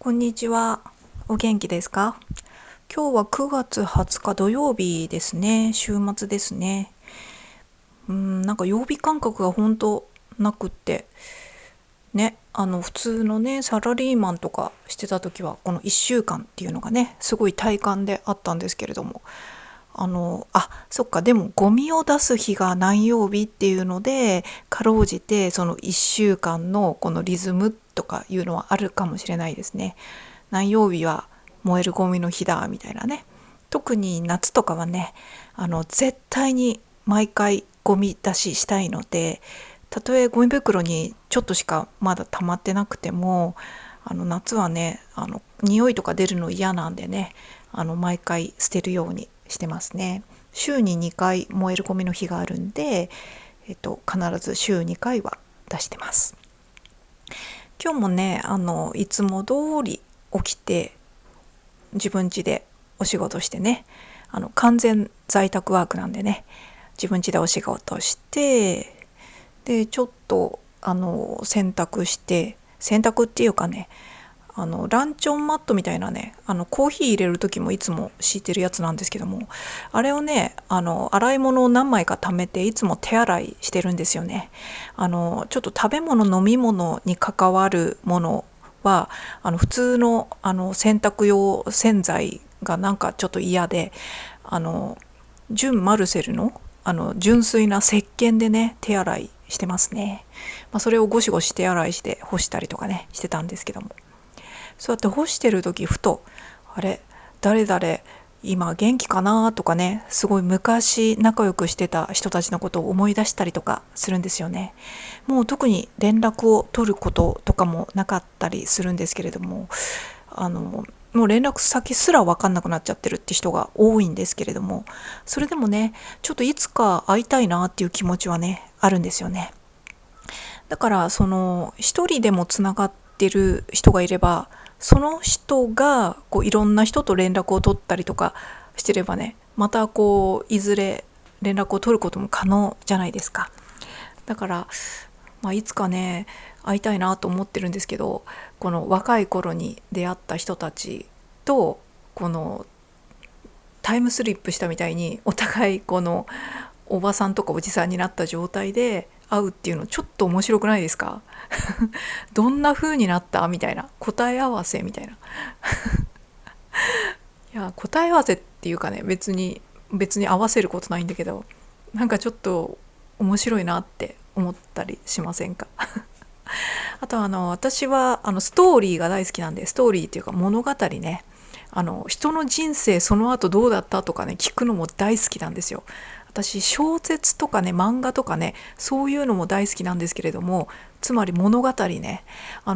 こんにちは。お元気ですか？今日は9月20日土曜日ですね。週末ですね。なんか曜日感覚が本当なくってね、普通のねサラリーマンとかしてた時はこの1週間っていうのがねすごい体感であったんですけれども、そっか、でもゴミを出す日が何曜日っていうのでかろうじてその1週間のこのリズムとかいうのはあるかもしれないですね。何曜日は燃えるゴミの日だみたいなね。特に夏とかはね、絶対に毎回ゴミ出ししたいので、たとえゴミ袋にちょっとしかまだ溜まってなくても、夏はね匂いとか出るの嫌なんでね、毎回捨てるようにしてますね。週に2回燃えるゴミの日があるんで、必ず週2回は出してます。今日もねいつも通り起きて自分家でお仕事してね、完全在宅ワークなんでね、自分家でお仕事して、でちょっと洗濯して、洗濯っていうかね、ランチョンマットみたいなね、コーヒー入れる時もいつも敷いてるやつなんですけども、あれをね洗い物を何枚か貯めていつも手洗いしてるんですよね。ちょっと食べ物飲み物に関わるものは普通の洗濯用洗剤がなんかちょっと嫌で、純マルセルの純粋な石鹸でね手洗いしてますね。それをゴシゴシ手洗いして干したりとかねしてたんですけども、そうやって干してる時ふと、あれ、誰々今元気かなとかね、すごい昔仲良くしてた人たちのことを思い出したりとかするんですよね。もう特に連絡を取ることとかもなかったりするんですけれども、もう連絡先すら分かんなくなっちゃってるって人が多いんですけれども、それでもねちょっといつか会いたいなっていう気持ちはねあるんですよね。だからその一人でもつながってる人がいれば、その人がこういろんな人と連絡を取ったりとかしてればね、またこういずれ連絡を取ることも可能じゃないですか。だから、いつかね会いたいなと思ってるんですけど、この若い頃に出会った人たちとこのタイムスリップしたみたいにお互いこのおばさんとかおじさんになった状態で会うっていうのちょっと面白くないですか？どんな風になったみたいな、答え合わせみたいな。いや答え合わせっていうかね、別に合わせることないんだけど、なんかちょっと面白いなって思ったりしませんか？あと私はストーリーが大好きなんで、ストーリーっていうか物語ね、人の人生その後どうだったとかね聞くのも大好きなんですよ。私小説とかね漫画とかねそういうのも大好きなんですけれども、つまり物語ね、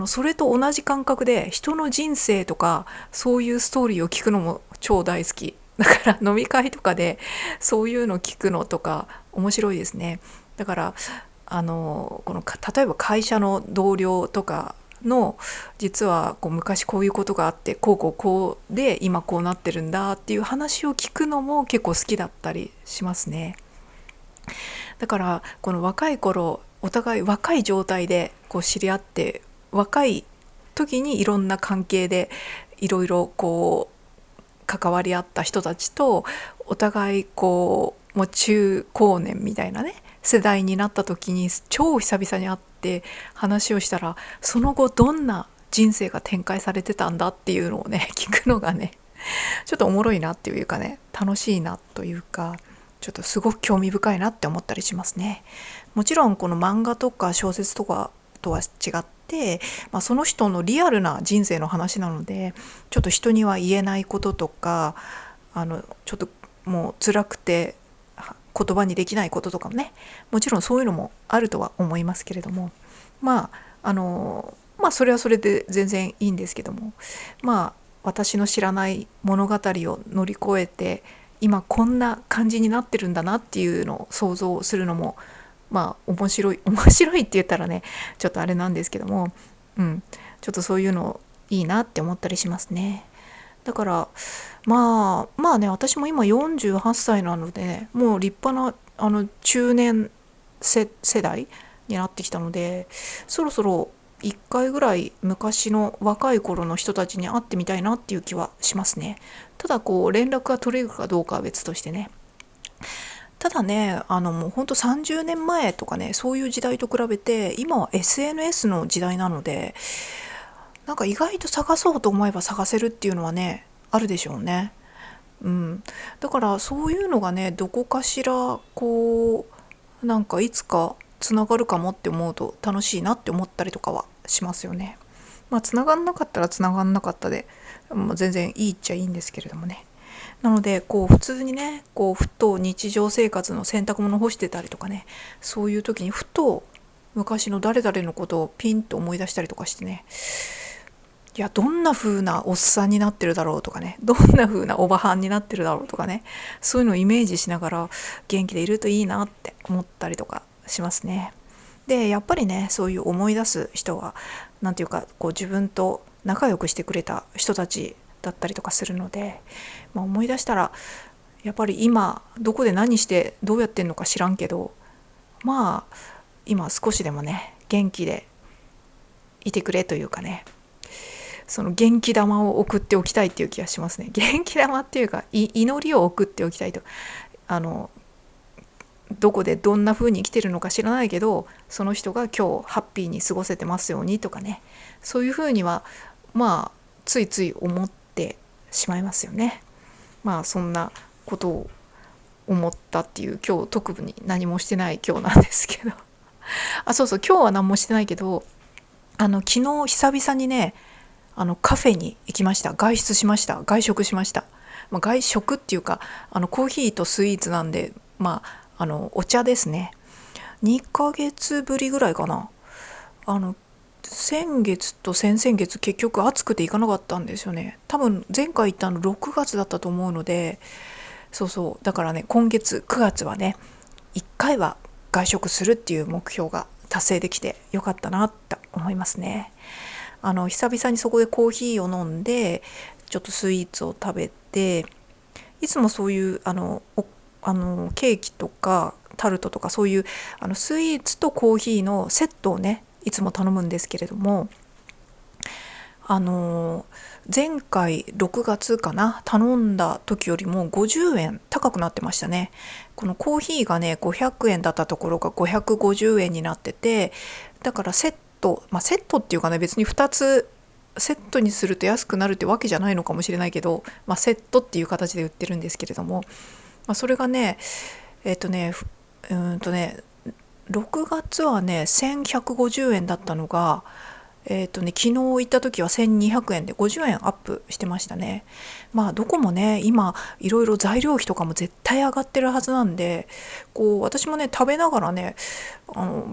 それと同じ感覚で人の人生とかそういうストーリーを聞くのも超大好きだから、飲み会とかでそういうの聞くのとか面白いですね。だから例えば会社の同僚とかの、実はこう昔こういうことがあって、こうこうこうで今こうなってるんだっていう話を聞くのも結構好きだったりしますね。だからこの若い頃お互い若い状態でこう知り合って、若い時にいろんな関係でいろいろこう関わり合った人たちと、お互いこうもう中高年みたいなね世代になった時に超久々に会って話をしたら、その後どんな人生が展開されてたんだっていうのをね聞くのがねちょっとおもろいなっていうかね、楽しいなというか、ちょっとすごく興味深いなって思ったりしますね。もちろんこの漫画とか小説とかとは違って、その人のリアルな人生の話なので、ちょっと人には言えないこととか、ちょっともう辛くて言葉にできないこととかもね、もちろんそういうのもあるとは思いますけれども、それはそれで全然いいんですけども、私の知らない物語を乗り越えて今こんな感じになってるんだなっていうのを想像するのも面白いって言ったらねちょっとあれなんですけども、ちょっとそういうのいいなって思ったりしますね。だからね、私も今48歳なので、もう立派な中年世代になってきたので、そろそろ一回ぐらい昔の若い頃の人たちに会ってみたいなっていう気はしますね。ただ連絡が取れるかどうかは別としてね。ただね、もうほんと30年前とかね、そういう時代と比べて今は SNS の時代なので、なんか意外と探そうと思えば探せるっていうのはね、あるでしょうね。うん、だからそういうのがね、どこかしらなんかいつかつながるかもって思うと楽しいなって思ったりとかはしますよね。まあつながんなかったらつながんなかったで、全然いいっちゃいいんですけれどもね。なので普通にね、ふと日常生活の洗濯物干してたりとかね、そういう時にふと昔の誰々のことをピンと思い出したりとかしてね、いや、どんな風なおっさんになってるだろうとかね、どんな風なおばはんになってるだろうとかね、そういうのをイメージしながら元気でいるといいなって思ったりとかしますね。でやっぱりね、そういう思い出す人はなんていうか、自分と仲良くしてくれた人たちだったりとかするので、思い出したらやっぱり今どこで何してどうやってんのか知らんけど、今少しでもね元気でいてくれというかね、その元気玉を送っておきたいっていう気がしますね。元気玉っていうか祈りを送っておきたいと。どこでどんな風に生きてるのか知らないけど、その人が今日ハッピーに過ごせてますようにとかね、そういう風にはついつい思ってしまいますよね。そんなことを思ったっていう、今日特に何もしてない今日なんですけどそうそう、今日は何もしてないけど、昨日久々にね、カフェに行きました。外食しました。外食っていうか、コーヒーとスイーツなんで、お茶ですね。2ヶ月ぶりぐらいかな。先月と先々月結局暑くて行かなかったんですよね。多分前回行ったの6月だったと思うので、そうそう、だからね、今月9月はね、1回は外食するっていう目標が達成できてよかったなって思いますね。久々にそこでコーヒーを飲んで、ちょっとスイーツを食べて、いつもそういうケーキとかタルトとか、そういうスイーツとコーヒーのセットをねいつも頼むんですけれども、前回6月かな、頼んだ時よりも50円高くなってましたね。このコーヒーがね500円だったところが550円になってて、だからセット、セットっていうかね、別に2つセットにすると安くなるってわけじゃないのかもしれないけど、セットっていう形で売ってるんですけれども、それがね6月はね1150円だったのが、昨日行った時は1200円で50円アップしてましたね。どこもね今いろいろ材料費とかも絶対上がってるはずなんで、私もね食べながらね、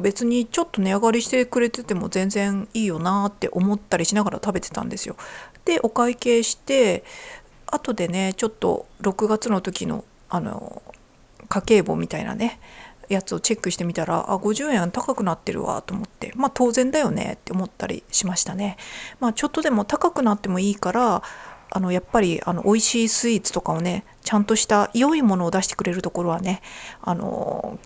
別にちょっと値上がりしてくれてても全然いいよなって思ったりしながら食べてたんですよ。でお会計して、後でねちょっと6月の時の家計簿みたいなねやつをチェックしてみたら、50円高くなってるわと思って、当然だよねって思ったりしましたね。ちょっとでも高くなってもいいから、やっぱり美味しいスイーツとかをね、ちゃんとした良いものを出してくれるところはね、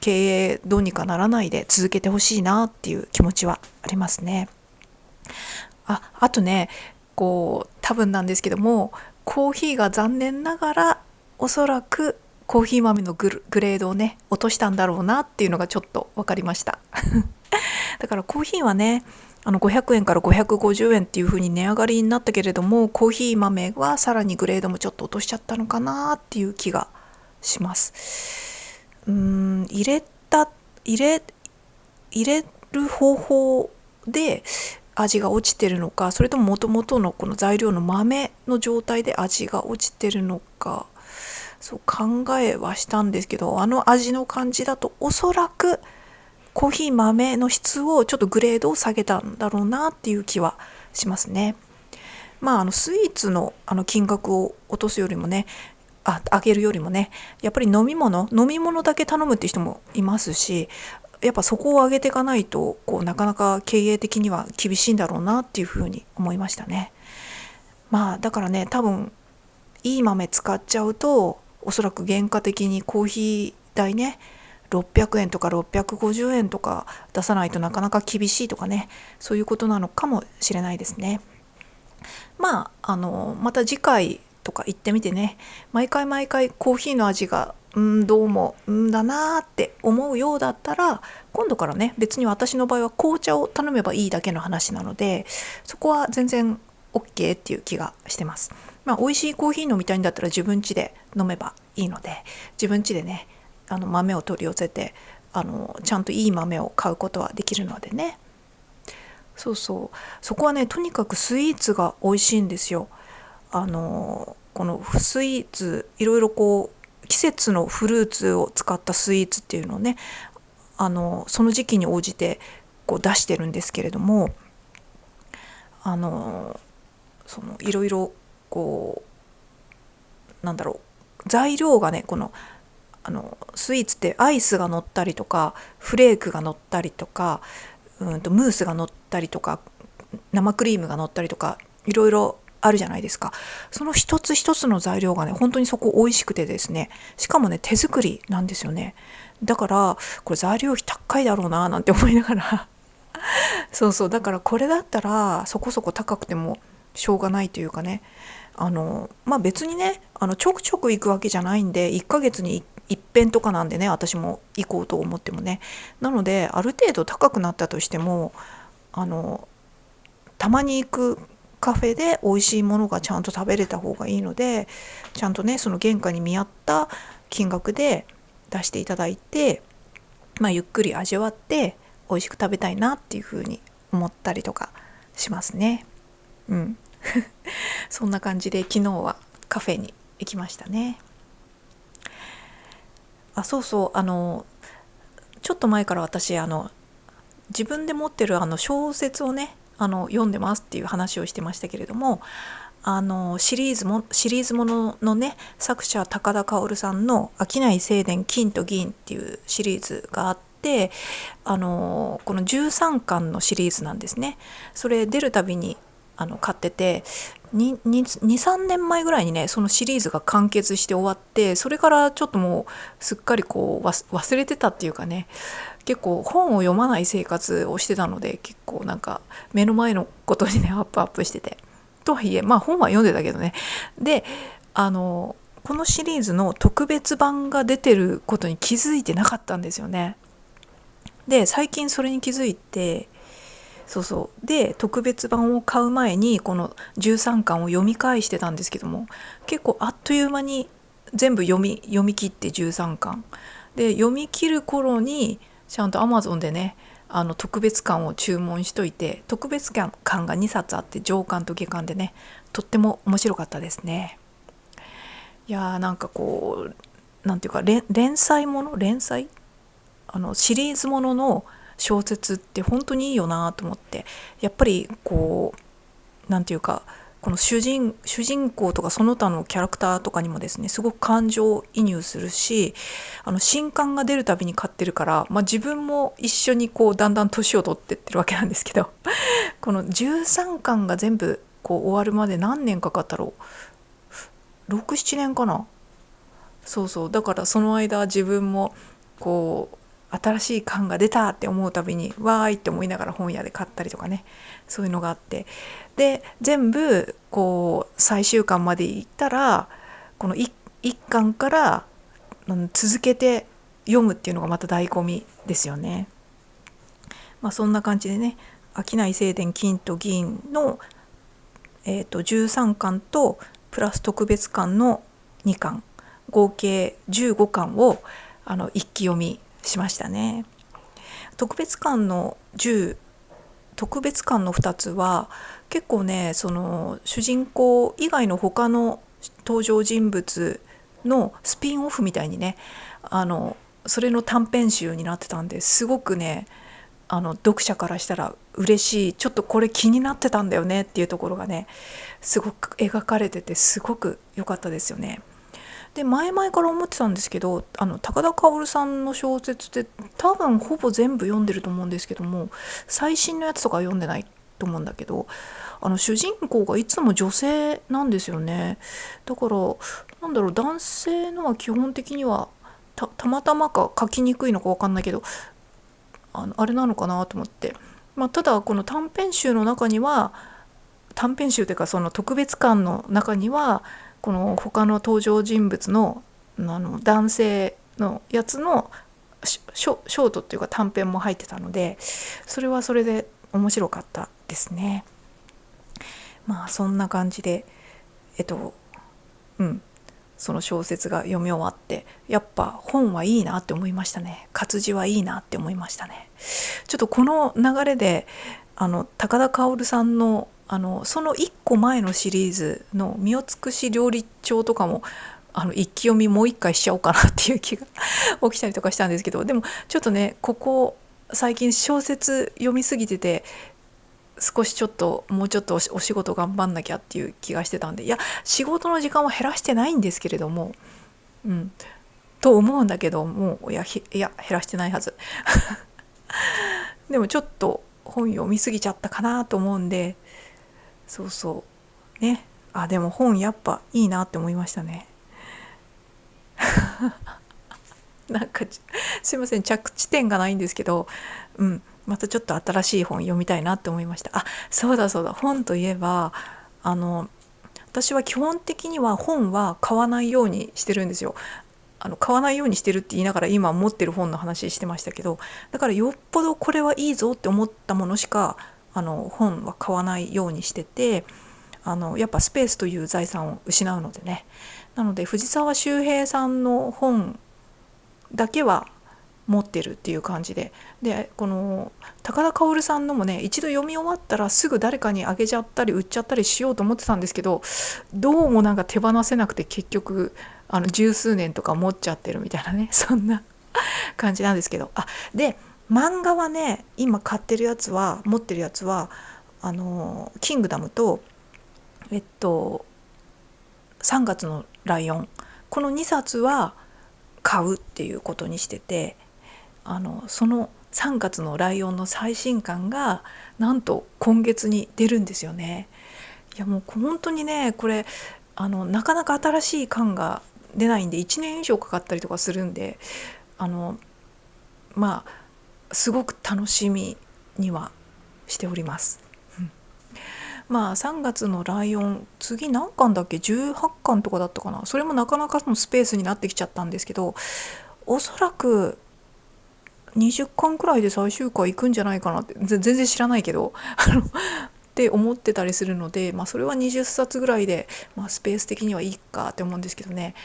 経営どうにかならないで続けてほしいなっていう気持ちはありますね。あとね、多分なんですけども、コーヒーが残念ながらおそらくコーヒー豆のグレードをね落としたんだろうなっていうのがちょっと分かりましただからコーヒーはね500円から550円っていう風に値上がりになったけれども、コーヒー豆はさらにグレードもちょっと落としちゃったのかなっていう気がします。入れる方法で味が落ちてるのか、それとも元々のこの材料の豆の状態で味が落ちてるのか、そう考えはしたんですけど、味の感じだとおそらくコーヒー豆の質をちょっとグレードを下げたんだろうなっていう気はしますね。スイーツの金額を落とすよりもね、上げるよりもね、やっぱり飲み物だけ頼むって人もいますし、やっぱそこを上げていかないとなかなか経営的には厳しいんだろうなっていうふうに思いましたね。だからね、多分いい豆使っちゃうとおそらく原価的にコーヒー代ね600円とか650円とか出さないとなかなか厳しいとかね、そういうことなのかもしれないですね。また次回とか行ってみてね、毎回毎回コーヒーの味がどうもだなーって思うようだったら、今度からね、別に私の場合は紅茶を頼めばいいだけの話なので、そこは全然 OK っていう気がしてます。美味しいコーヒー飲みたいんだったら自分家で飲めばいいので、自分家でね豆を取り寄せてちゃんといい豆を買うことはできるのでね。そうそう、そこはね、とにかくスイーツが美味しいんですよ。このスイーツ、いろいろこう季節のフルーツを使ったスイーツっていうのをね、その時期に応じてこう出してるんですけれども、いろいろこう材料がね、スイーツってアイスが乗ったりとか、フレークが乗ったりとか、ムースが乗ったりとか、生クリームが乗ったりとか、いろいろあるじゃないですか。その一つ一つの材料がね、本当にそこ美味しくてですね、しかもね、手作りなんですよね。だからこれ材料費高いだろうななんて思いながらそうそう、だからこれだったらそこそこ高くてもしょうがないというかね、別にね、ちょくちょく行くわけじゃないんで、1ヶ月に一遍とかなんでね、私も行こうと思ってもね。なのである程度高くなったとしても、たまに行くカフェで美味しいものがちゃんと食べれた方がいいので、ちゃんとね、その原価に見合った金額で出していただいて、ゆっくり味わって美味しく食べたいなっていうふうに思ったりとかしますね。そんな感じで昨日はカフェに行きましたね。そうそう、ちょっと前から私自分で持ってる小説をね読んでますっていう話をしてましたけれども、シリーズもののね、作者高田薫さんの商い正伝金と銀っていうシリーズがあって、この13巻のシリーズなんですね。それ出るたびに買ってて、2,3 年前ぐらいにね、そのシリーズが完結して終わって、それからちょっともうすっかりこう忘れてたっていうかね、結構本を読まない生活をしてたので、結構なんか目の前のことにねアップしてて、とはいえ本は読んでたけどね。でこのシリーズの特別版が出てることに気づいてなかったんですよね。で最近それに気づいて、で特別版を買う前にこの13巻を読み返してたんですけども、結構あっという間に全部読み切って13巻で、読み切る頃にちゃんと Amazon でね特別巻を注文しといて、特別巻が2冊あって、上巻と下巻でね、とっても面白かったですね。いやー、なんかこうなんていうか、連載シリーズものの小説って本当にいいよなと思って、やっぱりこうなんていうか、この主人公とかその他のキャラクターとかにもですね、すごく感情移入するし、新刊が出るたびに買ってるから、自分も一緒にこうだんだん年を取ってってるわけなんですけどこの13巻が全部こう終わるまで何年かかったろう、6、7年かな。だからその間自分もこう新しい巻が出たって思うたびにわーいって思いながら本屋で買ったりとかね、そういうのがあって、で全部こう最終巻までいったら、この 1巻から続けて読むっていうのがまた醍醐味ですよね。そんな感じでね、商い正伝金と銀の、13巻とプラス特別巻の2巻、合計15巻を一気読みしましたね。特別巻の2つは結構ね、その主人公以外の他の登場人物のスピンオフみたいにね、それの短編集になってたんで、すごくね読者からしたら嬉しい、ちょっとこれ気になってたんだよねっていうところがね、すごく描かれてて、すごく良かったですよね。で前々から思ってたんですけど、高田薫さんの小説って多分ほぼ全部読んでると思うんですけども、最新のやつとか読んでないと思うんだけど、主人公がいつも女性なんですよね。だから男性のは基本的にはたまたまか書きにくいのか分かんないけど、あれなのかなと思って、ただこの短編集の中には、短編集というかその特別感の中には、この他の登場人物の男性のやつのショートっていうか短編も入ってたので、それはそれで面白かったですね。そんな感じでその小説が読み終わって、やっぱ本はいいなって思いましたね。活字はいいなって思いましたね。ちょっとこの流れで高田薫さんのその1個前のシリーズの「身を尽くし料理長」とかも一気読みもう一回しちゃおうかなっていう気が起きたりとかしたんですけど、でもちょっとね、ここ最近小説読みすぎてて、少しもうちょっとお仕事頑張んなきゃっていう気がしてたんで、いや仕事の時間は減らしてないんですけれども、と思うんだけども、いや減らしてないはずでもちょっと本読みすぎちゃったかなと思うんで、そうね、でも本やっぱいいなって思いましたねなんかすいません、着地点がないんですけど、またちょっと新しい本読みたいなって思いました。そうだ本といえば私は基本的には本は買わないようにしてるんですよ。買わないようにしてるって言いながら今持ってる本の話してましたけど、だからよっぽどこれはいいぞって思ったものしか本は買わないようにしてて、やっぱスペースという財産を失うのでね。なので藤沢周平さんの本だけは持ってるっていう感じで、この高田薫さんのもね、一度読み終わったらすぐ誰かにあげちゃったり売っちゃったりしようと思ってたんですけど、どうもなんか手放せなくて、結局十数年とか持っちゃってるみたいなね、そんな感じなんですけど、で漫画はね、今買ってるやつは、持ってるやつはキングダムと3月のライオン、この2冊は買うっていうことにしてて、その3月のライオンの最新刊がなんと今月に出るんですよね。いやもう本当にね、これなかなか新しい刊が出ないんで1年以上かかったりとかするんで、すごく楽しみにはしております。3月のライオン、次何巻だっけ、18巻とかだったかな。それもなかなかのスペースになってきちゃったんですけど、おそらく20巻くらいで最終回行くんじゃないかなって、全然知らないけどって思ってたりするので、それは20冊ぐらいで、スペース的にはいいかって思うんですけどね。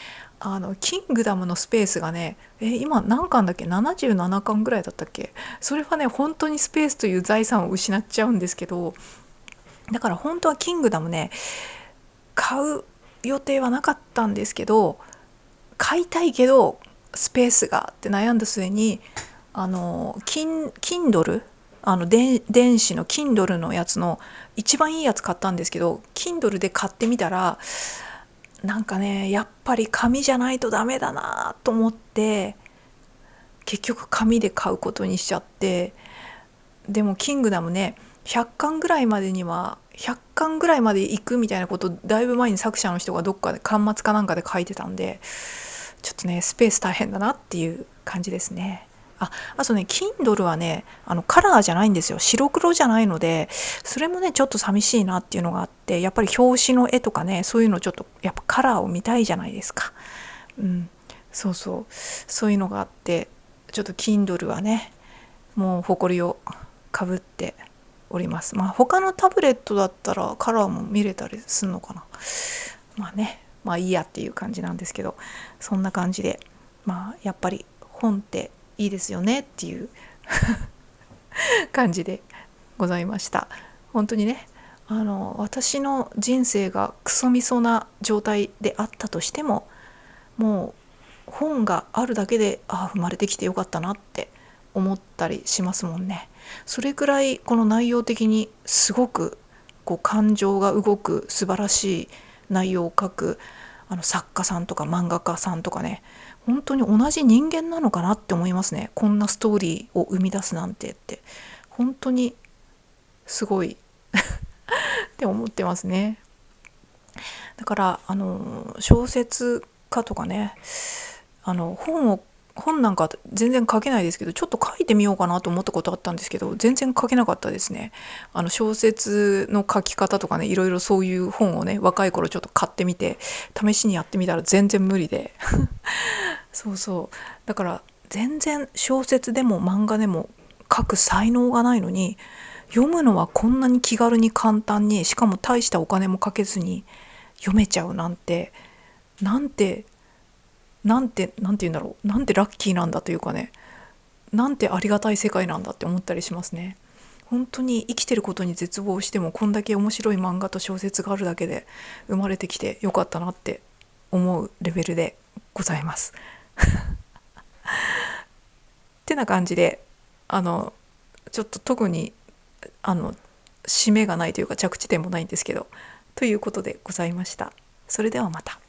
キングダムのスペースがね、今何巻だっけ、77巻ぐらいだったっけ。それはね、本当にスペースという財産を失っちゃうんですけど、だから本当はキングダムね、買う予定はなかったんですけど、買いたいけどスペースがって悩んだ末にKindle、電子の Kindle のやつの一番いいやつ買ったんですけど、 Kindle で買ってみたら、なんかね、やっぱり紙じゃないとダメだなと思って、結局紙で買うことにしちゃって、でもキングダムね、100巻ぐらいまで行くみたいなことをだいぶ前に作者の人がどっかで巻末かなんかで書いてたんで、ちょっとねスペース大変だなっていう感じですね。あとね、Kindle はねカラーじゃないんですよ。白黒じゃないので、それもねちょっと寂しいなっていうのがあって、やっぱり表紙の絵とかね、そういうのちょっとやっぱカラーを見たいじゃないですか。そういうのがあって、ちょっと Kindle はねもう埃をかぶっております。他のタブレットだったらカラーも見れたりするのかな。いいやっていう感じなんですけど、そんな感じでやっぱり本っていいですよねっていう感じでございました。本当にね、私の人生がクソみそな状態であったとしても、もう本があるだけで生まれてきてよかったなって思ったりしますもんね。それくらいこの内容的にすごく感情が動く素晴らしい内容を書く作家さんとか漫画家さんとかね、本当に同じ人間なのかなって思いますね。こんなストーリーを生み出すなんてって本当にすごいって思ってますね。だから小説家とかね、本を本なんか全然書けないですけど、ちょっと書いてみようかなと思ったことあったんですけど、全然書けなかったですね。小説の書き方とかね、いろいろそういう本をね、若い頃ちょっと買ってみて試しにやってみたら全然無理でそうそう、だから全然小説でも漫画でも書く才能がないのに、読むのはこんなに気軽に簡単に、しかも大したお金もかけずに読めちゃうなんて、なんてなんて言うんだろう、なんてラッキーなんだというかね、なんてありがたい世界なんだって思ったりしますね。本当に生きてることに絶望しても、こんだけ面白い漫画と小説があるだけで生まれてきてよかったなって思うレベルでございますってな感じで、あのちょっと特に締めがないというか着地点もないんですけど、ということでございました。それではまた。